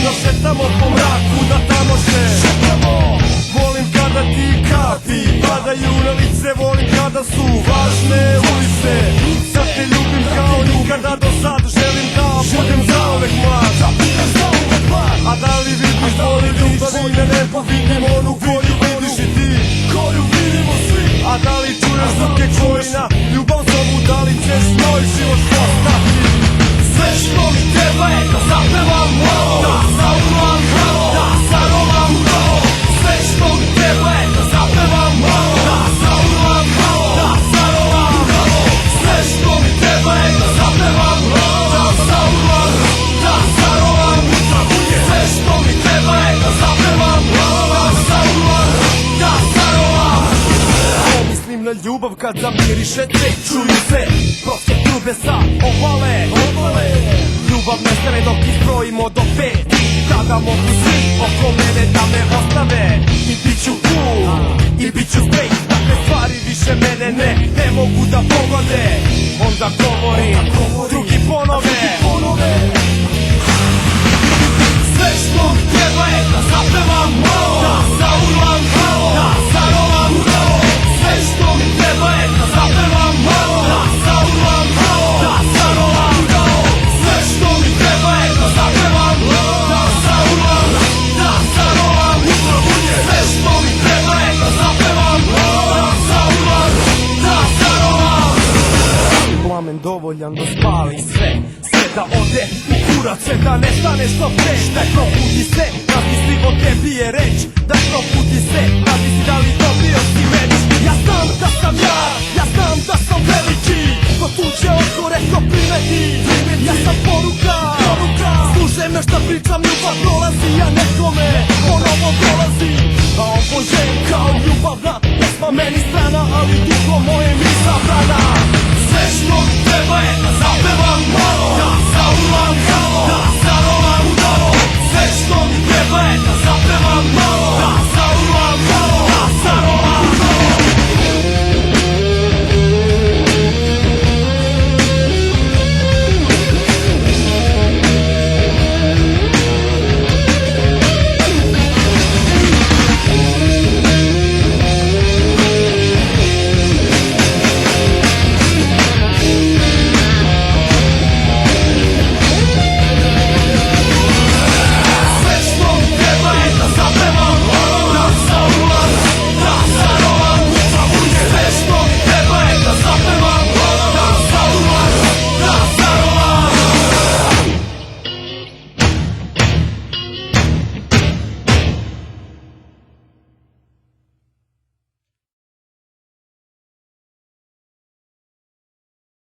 Da šetamo po mraku, da tamo se šetamo. Volim kada ti kapi padaju na lice, volim kada su važne ulice. Sad te ljubim kao nikada do sad, želim da budem zauvek mlad. A da li vidiš boli ljubav i na nebu vidim onu koju vidiš i ti, koju vidimo svi. A da li čuješ zvuke koji na ljubav zovu, da li ćeš moj život postati? Sve što mi treba je da zapevam malo, da zaurvam malo, da zarovam malo. Sve što mi treba je da zapevam malo, da zaurvam malo, da zarovam malo. Sve što mi treba je da zapevam malo, da zaurvam, da zarovam. Sve što mi treba je da zapevam malo, da zaurvam, da zarovam. Mislim na ljubav kad zamiriše cveć, čuju se proste trube sa ovale. Ljubav nestane dok izbrojimo do 5, tada mogu svi oko mene da me ostave. I bit ću cool, i bit ću straight, takve stvari više mene ne mogu da pogode. Onda govorim, drugi ponove. Sve što mi treba je da zapevam malo, da zaurvam malo, da zarovam malo. Sve što mi treba je da zapevam malo, da zaurvam malo, da zarovam malo. Sve što mi treba je da zapevam malo, da zaurvam, da zarovam. Sve što mi treba je da zapevam malo, da zaurvam, da zarovam. Plamen dovoljan da spali sve, da ode u kurac, sve da nestane što pre. Daj probudi se, razmisli o tebi je reč. Daj probudi se, razmisli da li dobio si meč. Ja znam da sam ja znam da sam veliki. Ko tuđe oko rekao primeti, ja sam poruka. Slušaj me šta pričam, ljubav prolazi, a nekome ponovo dolazi. A ovo je kao ljubavna pesma meni strana, ali duho moje mi zabrana. Sve što mi treba je da zapevam malo, da zaurvam malo, da